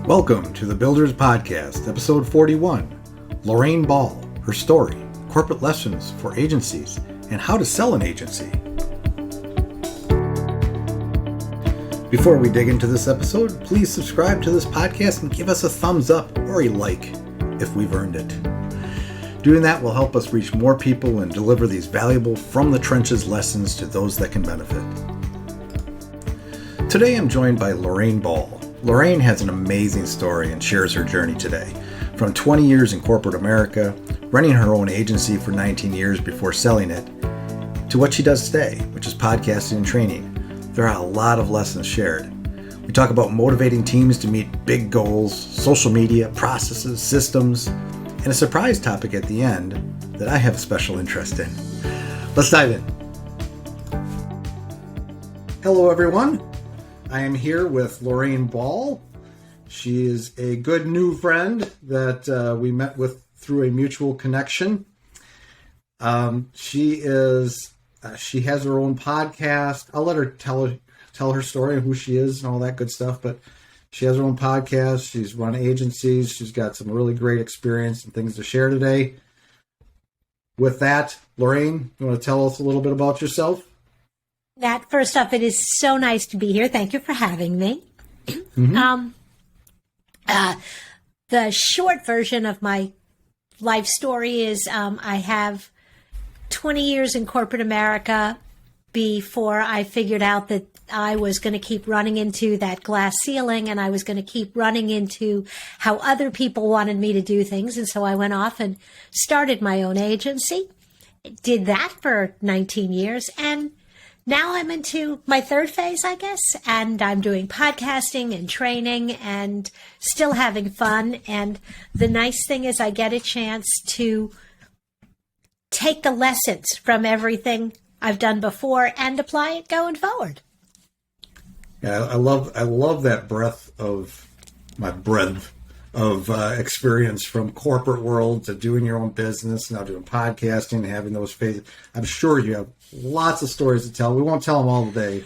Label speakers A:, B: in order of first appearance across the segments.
A: Welcome to the Builders Podcast, episode 41. Lorraine Ball, her story, corporate lessons for agencies, and how to sell an agency. Before we dig into this episode, please subscribe to this podcast and give us a thumbs up or a like if we've earned it. Doing that will help us reach more people and deliver these valuable from the trenches lessons to those that can benefit. Today I'm joined by Lorraine Ball. Lorraine has an amazing story and shares her journey today. From 20 years in corporate America, running her own agency for 19 years before selling it, to what she does today, which is podcasting and training. There are a lot of lessons shared. We talk about motivating teams to meet big goals, social media, processes, systems, and a surprise topic at the end that I have a special interest in. Let's dive in. Hello, everyone. I am here with Lorraine Ball. She is a good new friend that we met with through a mutual connection. She has her own podcast. I'll let her tell her story and who she is and all that good stuff. But she has her own podcast. She's run agencies. She's got some really great experience and things to share today. With that, Lorraine, you want to tell us a little bit about yourself?
B: Matt, first off, it is so nice to be here. Thank you for having me.
A: Mm-hmm.
B: The short version of my life story is I have 20 years in corporate America before I figured out that I was going to keep running into that glass ceiling and I was going to keep running into how other people wanted me to do things. And so I went off and started my own agency, did that for 19 years, and now I'm into my third phase, I guess, and I'm doing podcasting and training and still having fun. And the nice thing is I get a chance to take the lessons from everything I've done before and apply it going forward.
A: Yeah, I love that breadth of experience from corporate world to doing your own business, now doing podcasting, having those phases. I'm sure you have lots of stories to tell. We won't tell them all today.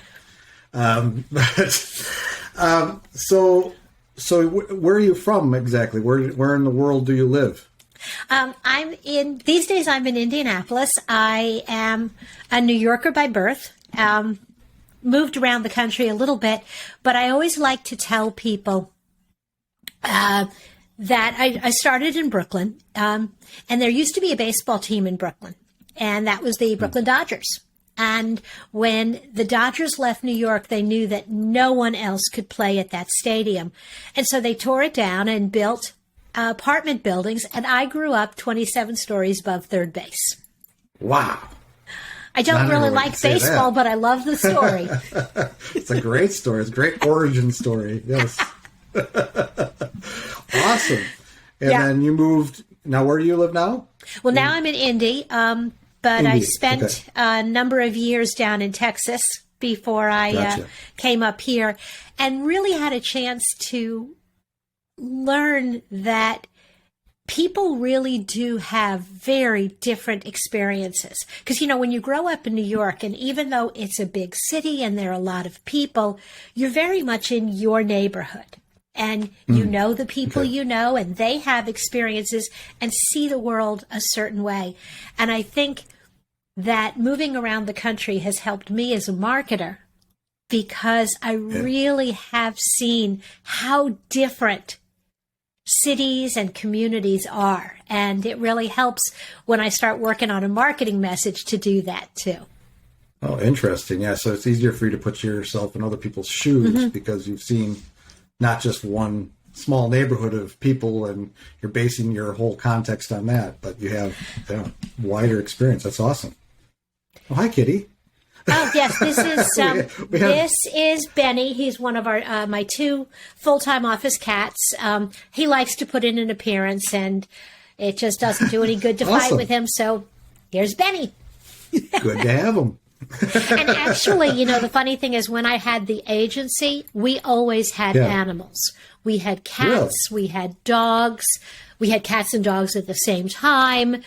A: So where are you from exactly? Where in the world do you live?
B: These days I'm in Indianapolis. I am a New Yorker by birth. Moved around the country a little bit, but I always like to tell people that I started in Brooklyn, and there used to be a baseball team in Brooklyn, and that was the Brooklyn Dodgers. And when the Dodgers left New York, they knew that no one else could play at that stadium. And so they tore it down and built apartment buildings, and I grew up 27 stories above third base.
A: Wow.
B: I don't really like baseball, but I love the story.
A: It's a great story. It's a great origin story. Yes. Awesome. And then you moved. Now, where do you live now?
B: Well, now I'm in Indy, but I spent a number of years down in Texas before I came up here and really had a chance to learn that people really do have very different experiences. Because, when you grow up in New York, and even though it's a big city and there are a lot of people, you're very much in your neighborhood. And you know the people you know, and they have experiences and see the world a certain way. And I think that moving around the country has helped me as a marketer because I really have seen how different cities and communities are. And it really helps when I start working on a marketing message to do that too.
A: Oh, interesting. Yeah. So it's easier for you to put yourself in other people's shoes because you've seen not just one small neighborhood of people and you're basing your whole context on that, but you have wider experience. That's awesome. Oh, hi, Kitty.
B: Oh, yes, this is this is Benny. He's one of my two full-time office cats. He likes to put in an appearance, and it just doesn't do any good to fight with him. So here's Benny.
A: Good to have him.
B: And actually, the funny thing is when I had the agency, we always had animals. We had cats, we had dogs, we had cats and dogs at the same time.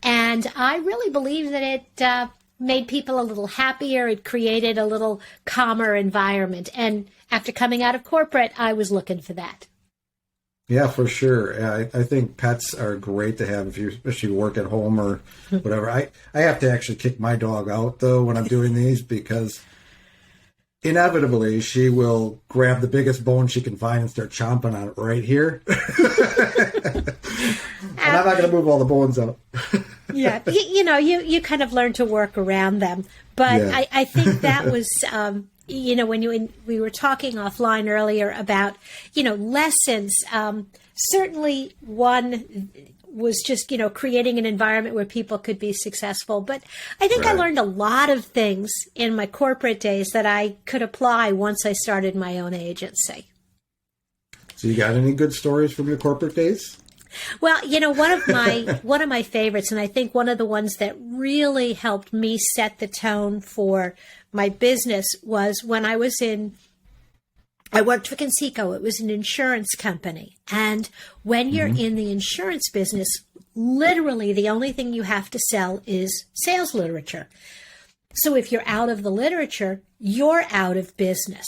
B: And I really believe that it made people a little happier. It created a little calmer environment. And after coming out of corporate, I was looking for that.
A: Yeah, for sure. Yeah, I think pets are great to have if you especially work at home or whatever. I have to actually kick my dog out, though, when I'm doing these because inevitably she will grab the biggest bone she can find and start chomping on it right here. And I'm not going to move all the bones out.
B: Yeah, you kind of learn to work around them. But yeah. I think that was, when we were talking offline earlier about, lessons, certainly one was just, creating an environment where people could be successful. But I think I learned a lot of things in my corporate days that I could apply once I started my own agency.
A: So you got any good stories from your corporate days?
B: Well, one of my favorites, and I think one of the ones that really helped me set the tone for my business was when I worked for Conseco. It was an insurance company. And when you're in the insurance business, literally the only thing you have to sell is sales literature. So if you're out of the literature, you're out of business.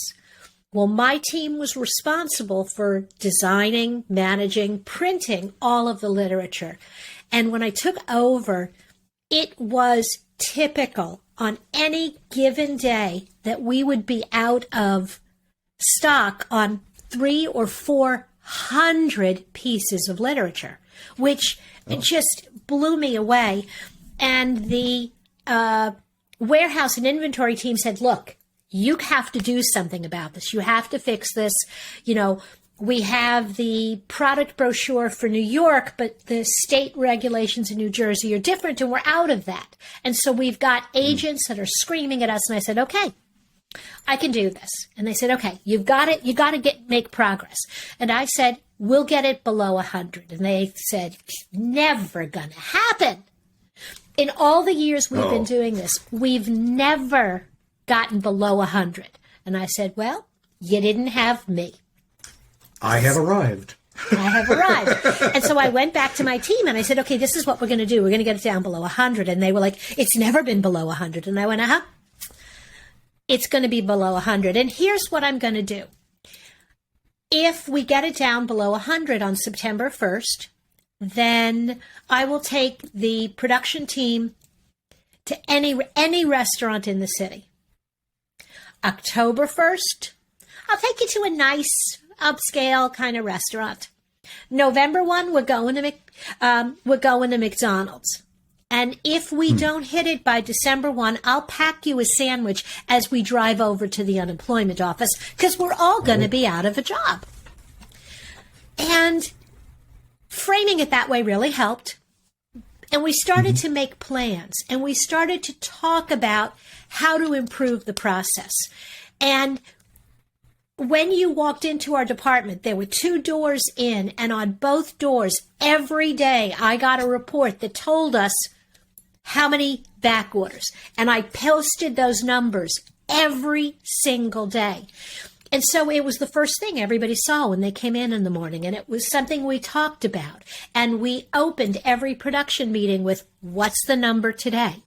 B: Well, my team was responsible for designing, managing, printing all of the literature. And when I took over, it was typical on any given day that we would be out of stock on 300 or 400 pieces of literature, which just blew me away. And the warehouse and inventory team said, look, you have to do something about this. You have to fix this. We have the product brochure for New York, but the state regulations in New Jersey are different, and we're out of that. And so we've got agents that are screaming at us. And I said, okay, I can do this. And they said, okay, you've got it. You got to make progress. And I said, we'll get it below 100. And they said, never going to happen. In all the years we've been doing this, we've never gotten below 100. And I said, well, you didn't have me.
A: I have arrived.
B: And so I went back to my team and I said, okay, this is what we're going to do. We're going to get it down below 100. And they were like, it's never been below 100. And I went, it's going to be below 100. And here's what I'm going to do. If we get it down below 100 on September 1st, then I will take the production team to any restaurant in the city. October 1st, I'll take you to a nice upscale kind of restaurant. November 1, we're going to McDonald's. And if we don't hit it by December 1, I'll pack you a sandwich as we drive over to the unemployment office because we're all going to be out of a job. And framing it that way really helped. And we started to make plans and we started to talk about how to improve the process. And when you walked into our department, there were 2 doors in, and on both doors, every day, I got a report that told us how many back orders. And I posted those numbers every single day. And so it was the first thing everybody saw when they came in the morning, and it was something we talked about. And we opened every production meeting with, what's the number today?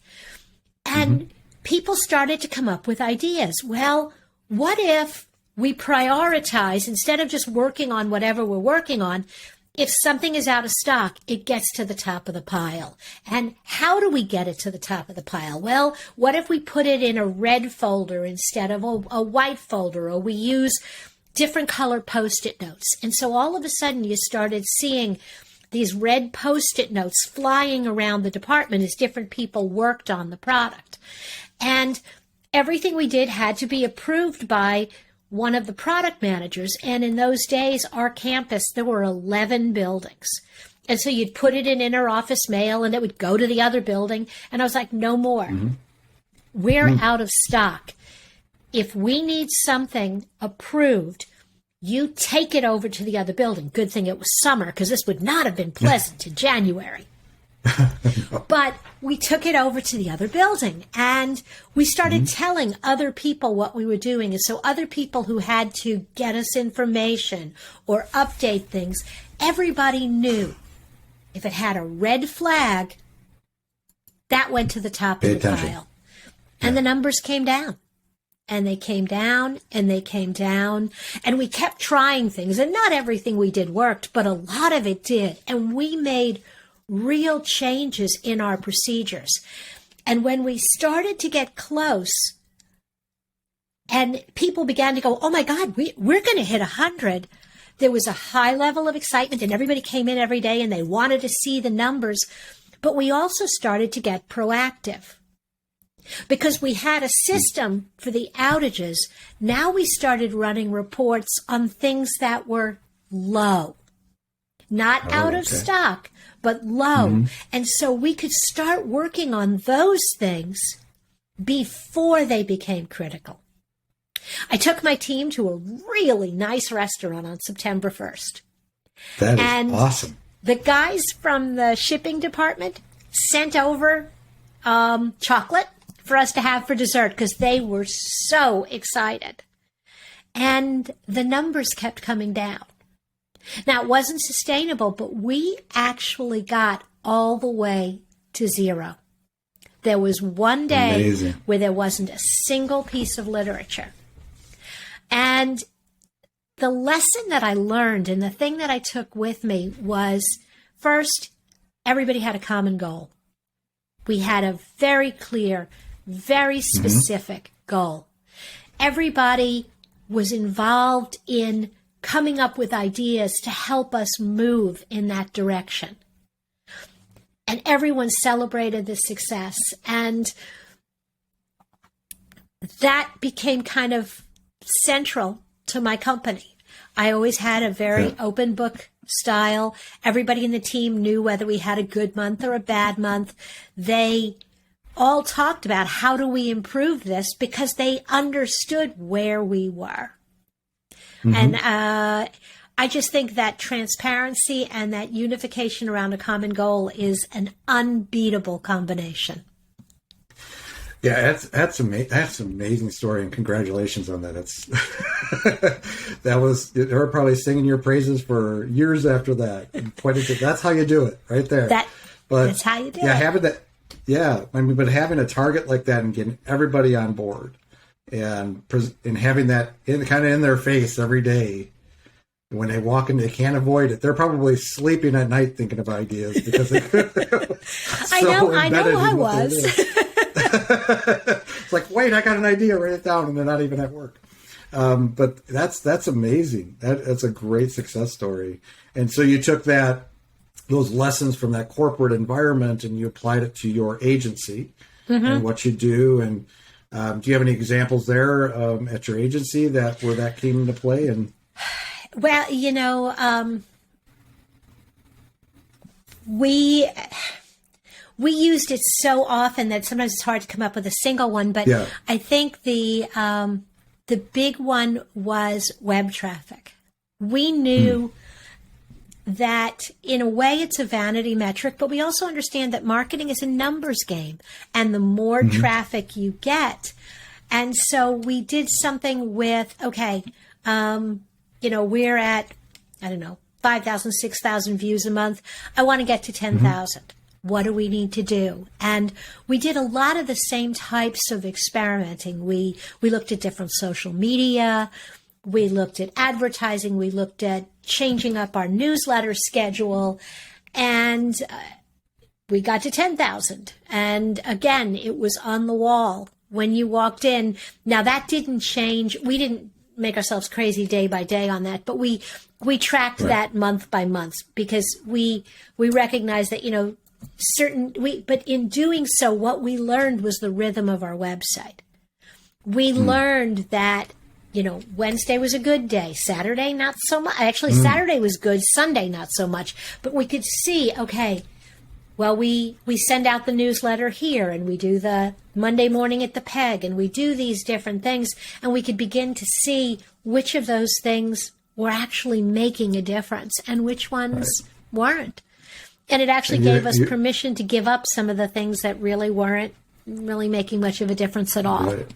B: And people started to come up with ideas. Well, what if we prioritize, instead of just working on whatever we're working on, if something is out of stock, it gets to the top of the pile. And how do we get it to the top of the pile? Well, what if we put it in a red folder instead of a white folder, or we use different color Post-it notes? And so all of a sudden you started seeing these red Post-it notes flying around the department as different people worked on the product. And everything we did had to be approved by one of the product managers. And in those days, our campus, there were 11 buildings. And so you'd put it in inter-office mail and it would go to the other building. And I was like, no more. We're out of stock. If we need something approved, you take it over to the other building. Good thing it was summer, because this would not have been pleasant in January. But we took it over to the other building and we started telling other people what we were doing. And so other people who had to get us information or update things, everybody knew if it had a red flag, that went to the top of the pile. And the numbers came down. and they came down and they came down, and we kept trying things, and not everything we did worked, but a lot of it did. And we made real changes in our procedures. And when we started to get close and people began to go, oh my God, we're going to hit 100. There was a high level of excitement, and everybody came in every day and they wanted to see the numbers. But we also started to get proactive because we had a system for the outages. Now we started running reports on things that were low, not out of stock, but low. Mm-hmm. And so we could start working on those things before they became critical. I took my team to a really nice restaurant on September 1st.
A: That is awesome.
B: The guys from the shipping department sent over chocolate for us to have for dessert because they were so excited. And the numbers kept coming down. Now, it wasn't sustainable, but we actually got all the way to 0. There was one day where there wasn't a single piece of literature. And the lesson that I learned and the thing that I took with me was, first, everybody had a common goal. We had a very clear, very specific goal. Everybody was involved in coming up with ideas to help us move in that direction. And everyone celebrated the success. And that became kind of central to my company. I always had a very open book style. Everybody in the team knew whether we had a good month or a bad month. They all talked about how do we improve this because they understood where we were. And I just think that transparency and that unification around a common goal is an unbeatable combination.
A: Yeah, that's an amazing story, and congratulations on that. They were probably singing your praises for years after that. That's how you do it, right there.
B: That's how you do it.
A: Having that. Yeah, but having a target like that and getting everybody on board, and having that kind of in their face every day. When they walk in, they can't avoid it. They're probably sleeping at night thinking of ideas because they
B: I know I was.
A: It's like, wait, I got an idea, write it down, and they're not even at work. But that's amazing. That's a great success story. And so you took those lessons from that corporate environment and you applied it to your agency and what you do. And do you have any examples there at your agency where that came into play? And
B: well, we used it so often that sometimes it's hard to come up with a single one. But I think the big one was web traffic. We knew that in a way it's a vanity metric, but we also understand that marketing is a numbers game, and the more traffic you get. And so we did something with, we're at, 5,000, 6,000 views a month. I want to get to 10,000. What do we need to do? And we did a lot of the same types of experimenting. We looked at different social media. We looked at advertising. We looked at changing up our newsletter schedule. And we got to 10,000. And again, it was on the wall when you walked in. Now, that didn't change. We didn't make ourselves crazy day by day on that, but we tracked that month by month because we recognized that, but in doing so, what we learned was the rhythm of our website. We learned that, Wednesday was a good day, Saturday, not so much. Actually, Saturday was good, Sunday, not so much. But we could see, we send out the newsletter here and we do the Monday morning at the Peg and we do these different things. And we could begin to see which of those things were actually making a difference and which ones weren't. And it actually gave us permission to give up some of the things that really weren't really making much of a difference at all.
A: Right.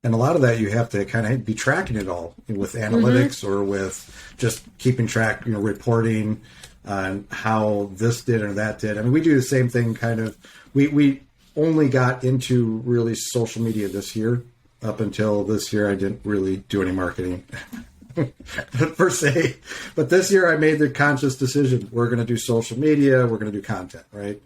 A: And a lot of that you have to kind of be tracking it all with analytics or with just keeping track, reporting on how this did or that did. I mean, we do the same thing kind of. We only got into really social media this year. up until this year, I didn't really do any marketing per se. But this year I made the conscious decision. We're going to do social media. We're going to do content, right?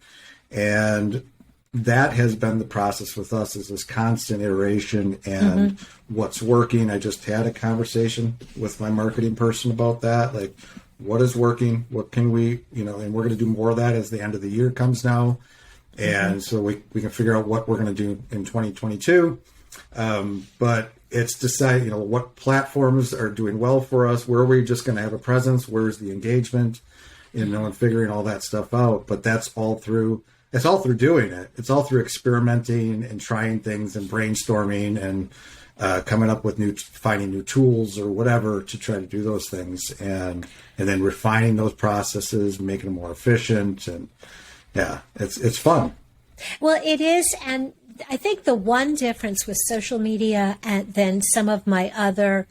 A: And that has been the process with us, is this constant iteration and what's working. I just had a conversation with my marketing person about that. Like, what is working? What can we, and we're going to do more of that as the end of the year comes now. And so we can figure out what we're going to do in 2022. But it's decide, what platforms are doing well for us. Where are we just going to have a presence? Where's the engagement? And figuring all that stuff out. But it's all through doing it. It's all through experimenting and trying things and brainstorming and coming up with finding new tools or whatever to try to do those things, and then refining those processes, making them more efficient. And yeah, it's fun.
B: Well, it is. And I think the one difference with social media and than some of my other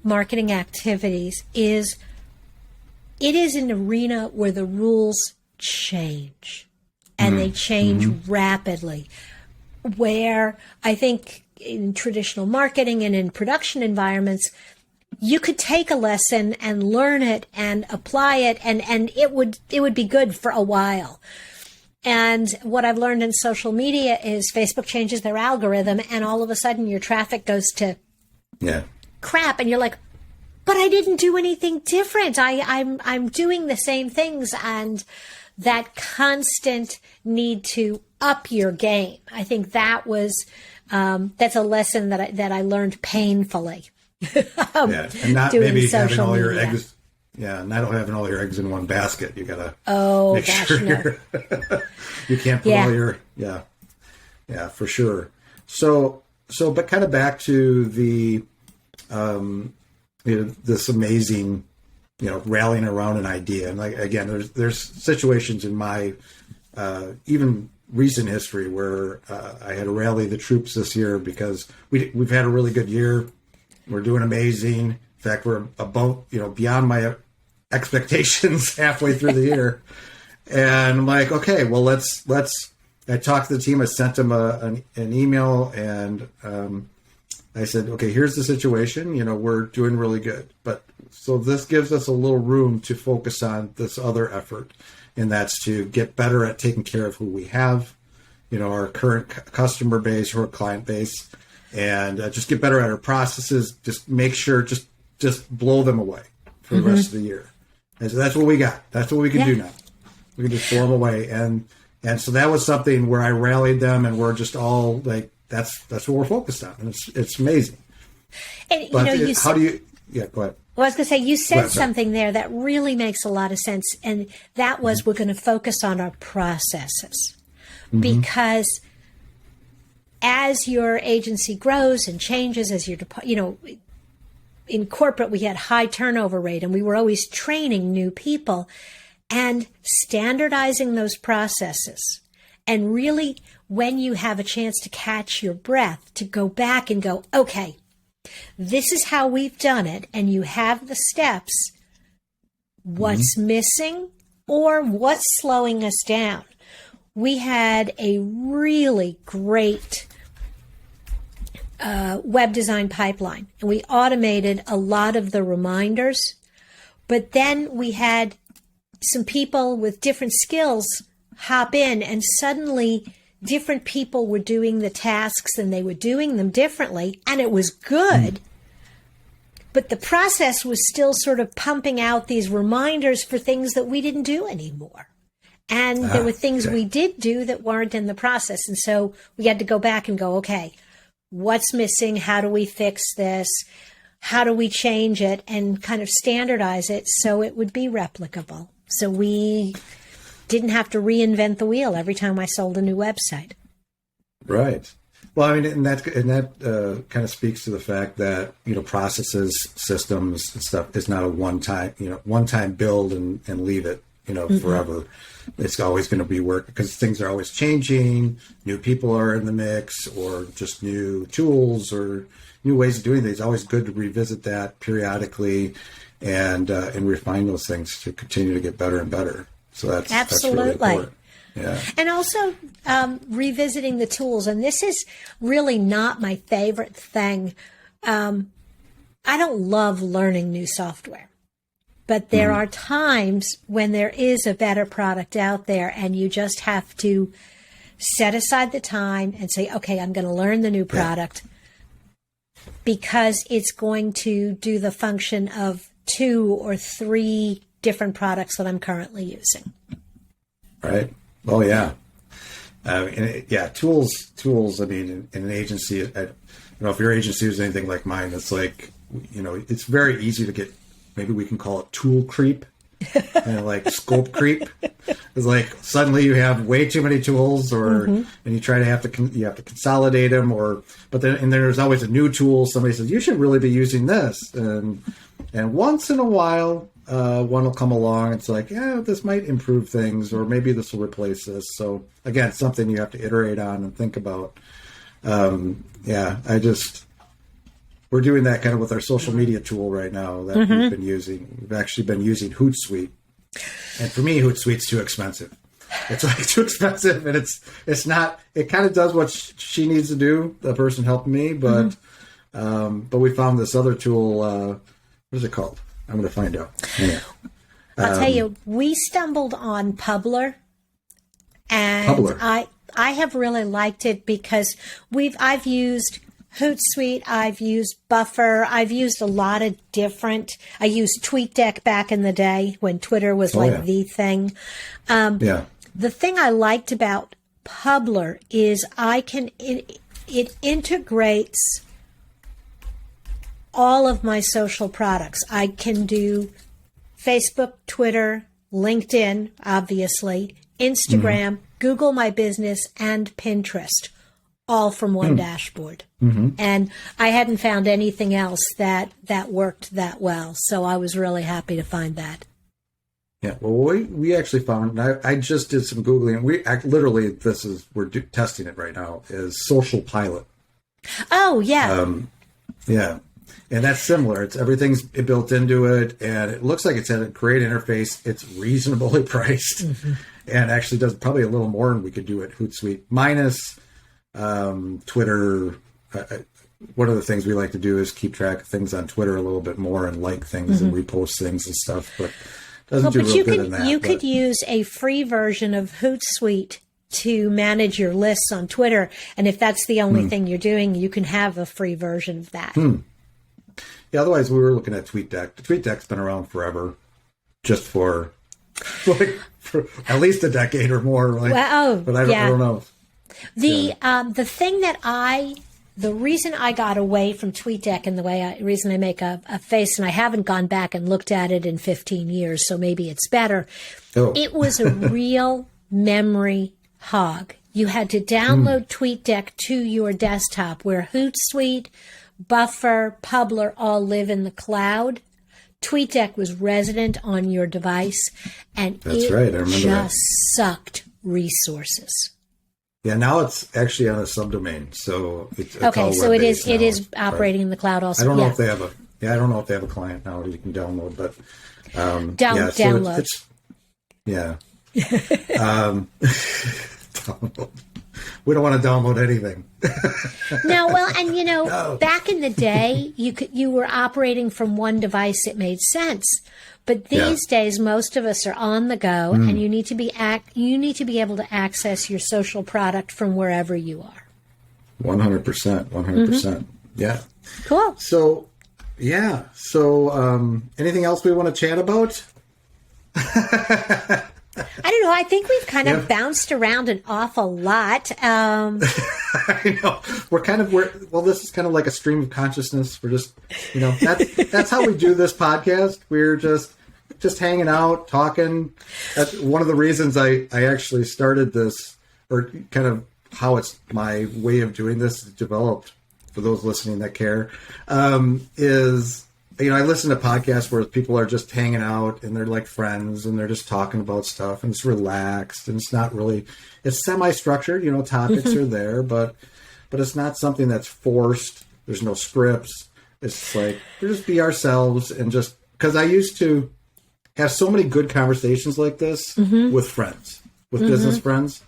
B: marketing activities is it is an arena where the rules change, and they change rapidly, where I think in traditional marketing and in production environments, you could take a lesson and learn it and apply it, and it would be good for a while. And what I've learned in social media is Facebook changes their algorithm, and all of a sudden your traffic goes to crap, and you're like, but I didn't do anything different. I'm doing the same things, and that constant need to up your game. I think that was that's a lesson that I learned painfully.
A: And not maybe having all your eggs. Yeah, not having all your eggs in one basket. You gotta make sure you can't put all your for sure. So but kind of back to the this amazing rallying around an idea, and like again, there's situations in my even recent history where I had to rally the troops this year because we've had a really good year. We're doing amazing. In fact, we're about beyond my expectations halfway through the year, and I'm like, okay, well let's. I talked to the team. I sent them an email, and I said, okay, here's the situation. We're doing really good, but so this gives us a little room to focus on this other effort, and that's to get better at taking care of who we have, our current customer base or client base, and just get better at our processes. Just make sure, just blow them away for the rest of the year. And so that's what we got. That's what we can do now. We can just blow them away. And so that was something where I rallied them, and we're just all like, that's what we're focused on. And it's amazing.
B: And,
A: but go ahead.
B: Well, I was going to say, you said something there that really makes a lot of sense. And that was, we're going to focus on our processes, because as your agency grows and changes, as your in corporate, we had high turnover rate, and we were always training new people and standardizing those processes. And really, when you have a chance to catch your breath, to go back and go, okay, this is how we've done it, and you have the steps. What's missing or what's slowing us down? We had a really great web design pipeline, and we automated a lot of the reminders, but then we had some people with different skills hop in, and suddenly different people were doing the tasks, and they were doing them differently, and it was good. But the process was still sort of pumping out these reminders for things that we didn't do anymore. And there were things we did do that weren't in the process. And so we had to go back and go, okay, what's missing? How do we fix this? How do we change it and kind of standardize it so it would be replicable? So we didn't have to reinvent the wheel every time I sold a new website. Right.
A: Well, I mean, and that kind of speaks to the fact that, processes, systems and stuff is not a one-time build and leave it, forever. It's always going to be work because things are always changing. New people are in the mix, or just new tools or new ways of doing things. It's always good to revisit that periodically and refine those things to continue to get better and better. So that's really important. Yeah.
B: And also revisiting the tools. And this is really not my favorite thing. I don't love learning new software. But there are times when there is a better product out there and you just have to set aside the time and say, okay, I'm going to learn the new product because it's going to do the function of 2 or 3 different products that I'm currently using.
A: Right. Oh, yeah. Tools. I mean, in an agency, if your agency is anything like mine, it's like, it's very easy to get, maybe we can call it tool creep, and like scope creep. It's like suddenly you have way too many tools, and you try to have to consolidate them, but then there's always a new tool. Somebody says you should really be using this, and once in a while one will come along. It's like, yeah, this might improve things, or maybe this will replace this. So again, something you have to iterate on and think about. We're doing that kind of with our social media tool right now that we've been using. We've actually been using Hootsuite. And for me, Hootsuite's too expensive. It's like too expensive, and it's not, it kind of does what she needs to do, the person helping me, but we found this other tool, what is it called? I'm going to find out. Yeah.
B: I'll tell you, we stumbled on Publer, and I have really liked it because I've used Hootsuite, I've used Buffer, I've used a lot of different. I used TweetDeck back in the day when Twitter was the thing. The thing I liked about Publer is it integrates all of my social products. I can do Facebook, Twitter, LinkedIn, obviously, Instagram, Google My Business, and Pinterest, all from one dashboard. And I hadn't found anything else that worked that well. So I was really happy to find that.
A: Yeah, well, we actually found, and I just did some Googling, and we're testing it right now, is Social Pilot.
B: Oh, yeah.
A: Yeah. And that's similar. Everything's built into it, and it looks like it's had a great interface. It's reasonably priced, and actually does probably a little more than we could do at Hootsuite, minus Twitter. One of the things we like to do is keep track of things on Twitter a little bit more and like things and repost things and stuff, but doesn't do real good in that.
B: You could use a free version of Hootsuite to manage your lists on Twitter, and if that's the only thing you're doing, you can have a free version of that.
A: Yeah, otherwise we were looking at TweetDeck. TweetDeck's been around forever, just for at least a decade or more. But I don't know.
B: The thing that the reason I got away from TweetDeck and the reason I make a face, and I haven't gone back and looked at it in 15 years, so maybe it's better. It was a real memory hog. You had to download TweetDeck to your desktop, where Hootsuite, Buffer, Publer all live in the cloud. TweetDeck was resident on your device, and it just sucked resources.
A: Yeah, now it's actually on a subdomain, so it's
B: okay. So it is operating in the cloud also.
A: I don't know if they have I don't know if they have a client now that you can download, but
B: download.
A: Download. We don't want to download anything.
B: No, well, and back in the day, you were operating from one device. It made sense, but these days, most of us are on the go, and you need to be able to access your social product from wherever you are. 100%,
A: 100%. Yeah.
B: Cool.
A: So, anything else we want to chat about?
B: I don't know. I think we've kind of bounced around an awful lot.
A: I know. This is kind of like a stream of consciousness. We're just, that's how we do this podcast. We're just hanging out, talking. That's one of the reasons I actually started this, or kind of how it's my way of doing this developed, for those listening that care, is, I listen to podcasts where people are just hanging out and they're like friends and they're just talking about stuff and it's relaxed and it's not really, it's semi-structured, topics are there, but it's not something that's forced. There's no scripts. It's like, we just be ourselves, and just, because I used to have so many good conversations like this with friends, with business friends.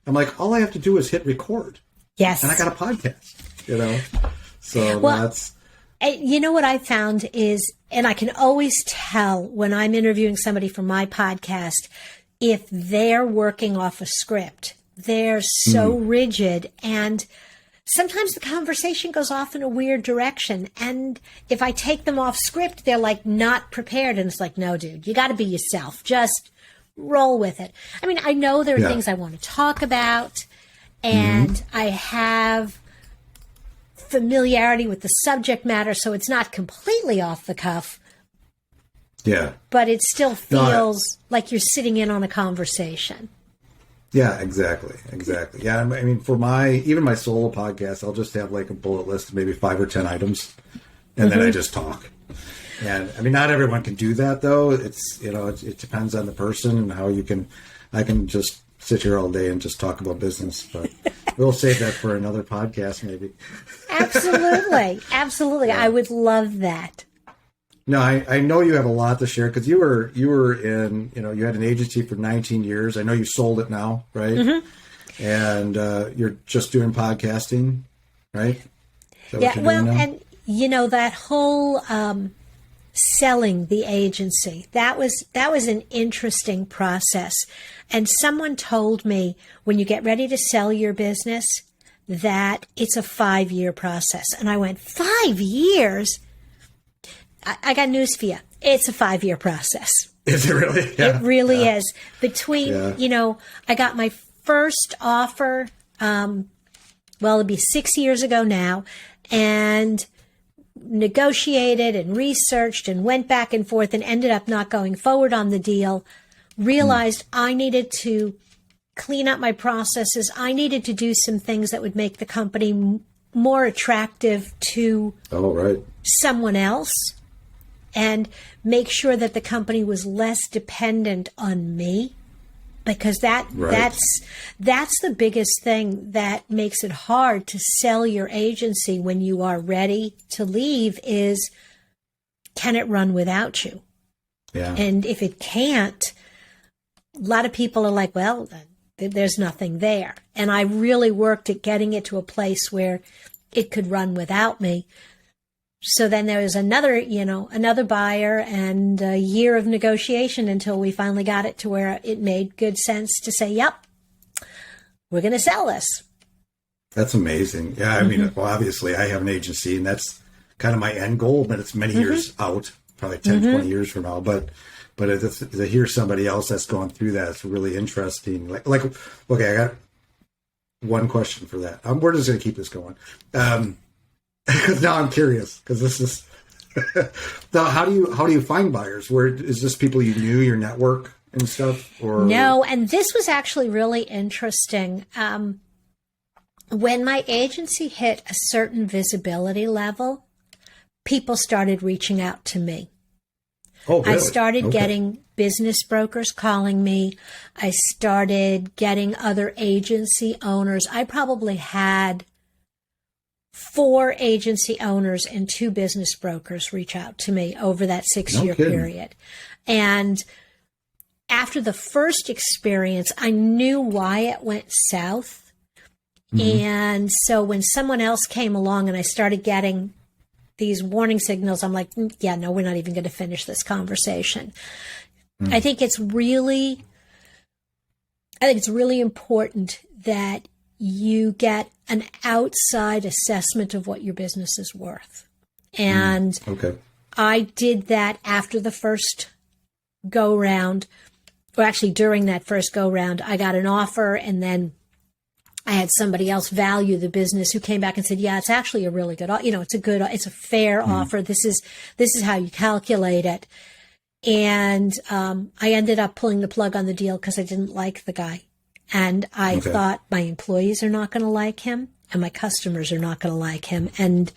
A: I'm like, all I have to do is hit record.
B: Yes.
A: And I got a podcast, you know? So that's...
B: You know what I found is, and I can always tell when I'm interviewing somebody for my podcast, if they're working off a script, they're so rigid, and sometimes the conversation goes off in a weird direction. And if I take them off script, they're like not prepared. And it's like, no, dude, you got to be yourself. Just roll with it. I mean, I know there are things I want to talk about, and I have familiarity with the subject matter, so it's not completely off the cuff.
A: Yeah.
B: But it still feels like you're sitting in on a conversation.
A: Yeah, exactly. Yeah, I mean, for even my solo podcast, I'll just have like a bullet list of maybe 5 or 10 items, and then I just talk. And I mean, not everyone can do that, though. It's, you know, it depends on the person and how I can just sit here all day and just talk about business, but we'll save that for another podcast, maybe. Absolutely. Yeah. I would love that. No, I know you have a lot to share, because you were in, you know, you had an agency for 19 years. I know you sold it now, right? And you're just doing podcasting, right?
B: Yeah, well, and you know, that whole selling the agency, that was an interesting process. And someone told me, when you get ready to sell your business, that it's a 5-year process. And I went, 5 years? I got news for you. It's a 5-year process.
A: Is it really? Yeah.
B: It really is. Between, you know, I got my first offer, it'll be 6 years ago now, and negotiated and researched and went back and forth and ended up not going forward on the deal. Realized I needed to clean up my processes. I needed to do some things that would make the company more attractive to someone else, and make sure that the company was less dependent on me, because that's the biggest thing that makes it hard to sell your agency when you are ready to leave is, can it run without you? Yeah. And if it can't, a lot of people are like, well, there's nothing there. And I really worked at getting it to a place where it could run without me. So then there was another buyer, and a year of negotiation until we finally got it to where it made good sense to say, yep, we're going to sell this. That's amazing. Yeah, I mean, well, obviously I have an agency, and that's kind of my end goal, but it's many years out, probably 10, 20 years from now. But to hear somebody else that's going through that, it's really interesting. Like, okay, I got one question for that. We're just going to keep this going. Because now I'm curious, because this is now, how do you find buyers? Where is this, people you knew, your network and stuff? Or no? And this was actually really interesting. When my agency hit a certain visibility level, people started reaching out to me. Oh, really? I started getting business brokers calling me. I started getting other agency owners. I probably had 4 agency owners and 2 business brokers reach out to me over that 6-year period. And after the first experience, I knew why it went south. And so when someone else came along and I started getting these warning signals, I'm like, yeah, no, we're not even going to finish this conversation. I think it's really important that you get an outside assessment of what your business is worth. And I did that after the first go round, or actually during that first go round. I got an offer, and then I had somebody else value the business who came back and said, yeah, it's actually a really good, it's a fair offer. This is how you calculate it. And I ended up pulling the plug on the deal because I didn't like the guy. And I thought, my employees are not going to like him, and my customers are not going to like him. And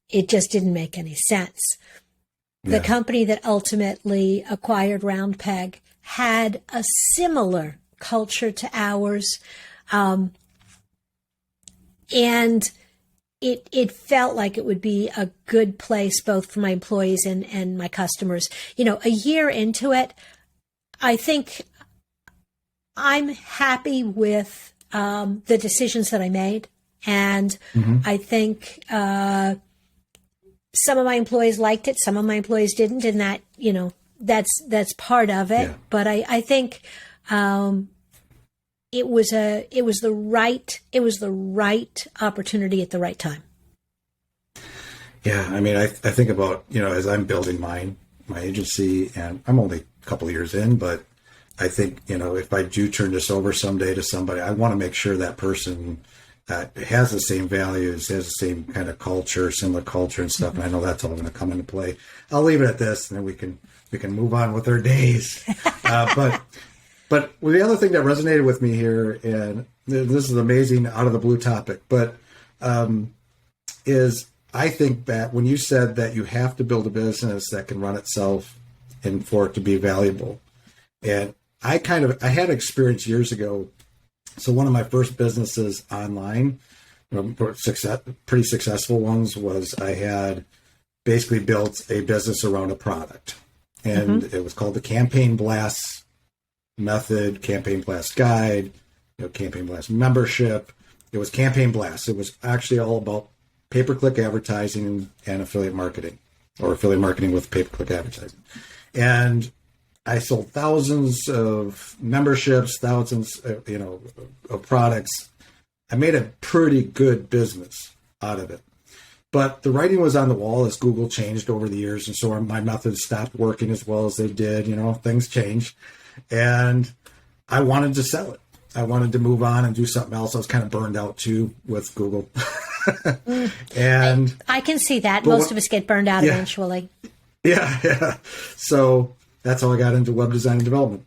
B: it just didn't make any sense. The company that ultimately acquired Round Peg had a similar culture to ours. And it felt like it would be a good place both for my employees and my customers. You know, a year into it, I think I'm happy with the decisions that I made. And I think some of my employees liked it. Some of my employees didn't. And that, that's part of it. Yeah. But I think it was the right opportunity at the right time.
A: Yeah. I mean, I think about, as I'm building my agency, and I'm only a couple of years in, but I think, if I do turn this over someday to somebody, I want to make sure that person has the same values, has the same kind of culture, similar culture and stuff. And I know that's all going to come into play. I'll leave it at this, and then we can move on with our days. But the other thing that resonated with me here, and this is an amazing out of the blue topic, but is I think that when you said that you have to build a business that can run itself and for it to be valuable, and I had experience years ago. So one of my first businesses online, pretty successful ones, was I had basically built a business around a product, and it was called the Campaign Blast Method, Campaign Blast Guide, Campaign Blast Membership. It was Campaign Blast. It was actually all about pay-per-click advertising and affiliate marketing, or affiliate marketing with pay-per-click advertising. And I sold thousands of memberships, thousands, of products. I made a pretty good business out of it. But the writing was on the wall as Google changed over the years. And so my methods stopped working as well as they did. Things changed. And I wanted to sell it. I wanted to move on and do something else. I was kind of burned out too with Google. And I can see that.
B: Most of us get burned out eventually.
A: Yeah. So that's how I got into web design and development.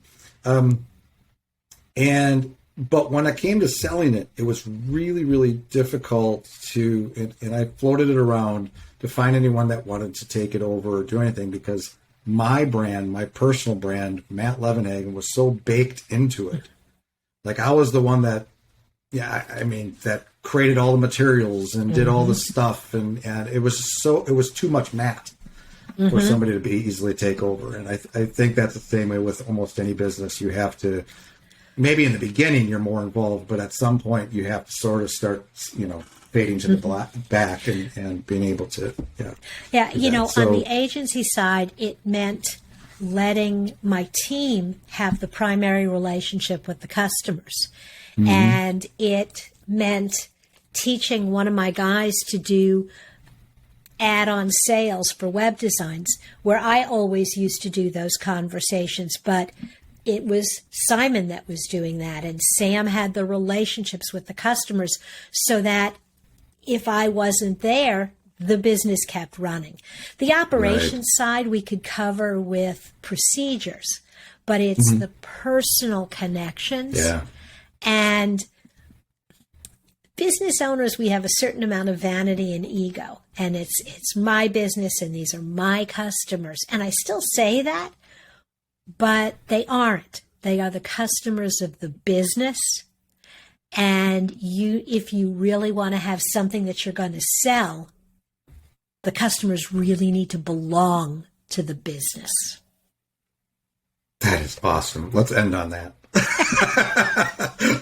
A: But when I came to selling it, it was really, really difficult and I floated it around to find anyone that wanted to take it over or do anything, because my brand, my personal brand, Matt Levenhagen, was so baked into it. Like I was the one that, that created all the materials and did all the stuff. And it was too much Matt for somebody to be easily take over. And I think that's the same way with almost any business. You have to, maybe in the beginning you're more involved, but at some point you have to sort of start, fading to the back and being able to,
B: on the agency side, it meant letting my team have the primary relationship with the customers. And it meant teaching one of my guys to do add-on sales for web designs, where I always used to do those conversations, but it was Simon that was doing that. And Sam had the relationships with the customers so that if I wasn't there, the business kept running. The operations side we could cover with procedures, but it's the personal connections.
A: Yeah.
B: And business owners, we have a certain amount of vanity and ego, and it's my business and these are my customers. And I still say that, but they aren't. They are the customers of the business. And if you really want to have something that you're going to sell, the customers really need to belong to the business.
A: That is awesome. Let's end on that.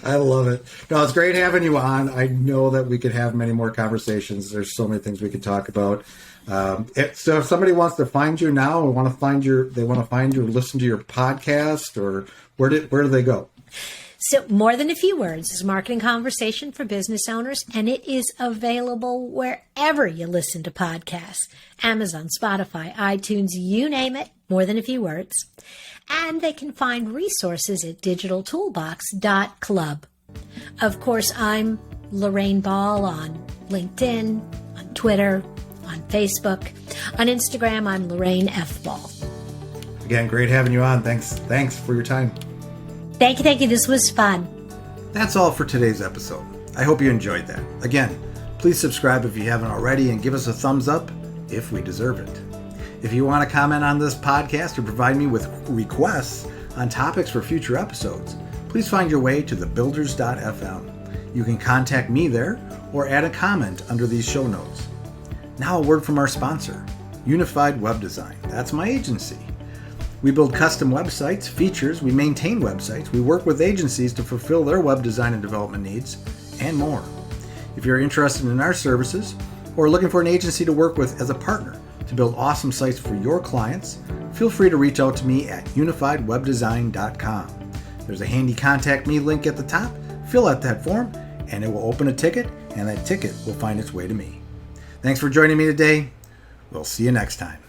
A: I love it. No, it's great having you on. I know that we could have many more conversations. There's so many things we could talk about. So if somebody wants to find you now or want to find you, listen to your podcast, or where do they go?
B: So More Than a Few Words is a marketing conversation for business owners, and it is available wherever you listen to podcasts. Amazon, Spotify, iTunes, you name it, More Than a Few Words. And they can find resources at digitaltoolbox.club. Of course, I'm Lorraine Ball on LinkedIn, on Twitter, on Facebook. On Instagram, I'm Lorraine F. Ball.
A: Again, great having you on. Thanks for your time.
B: Thank you. This was fun.
A: That's all for today's episode. I hope you enjoyed that. Again, please subscribe if you haven't already and give us a thumbs up if we deserve it. If you want to comment on this podcast or provide me with requests on topics for future episodes, please find your way to thebuilders.fm. You can contact me there or add a comment under these show notes. Now a word from our sponsor, Unified Web Design. That's my agency. We build custom websites, features, we maintain websites, we work with agencies to fulfill their web design and development needs, and more. If you're interested in our services or looking for an agency to work with as a partner to build awesome sites for your clients, feel free to reach out to me at unifiedwebdesign.com. There's a handy contact me link at the top. Fill out that form and it will open a ticket, and that ticket will find its way to me. Thanks for joining me today. We'll see you next time.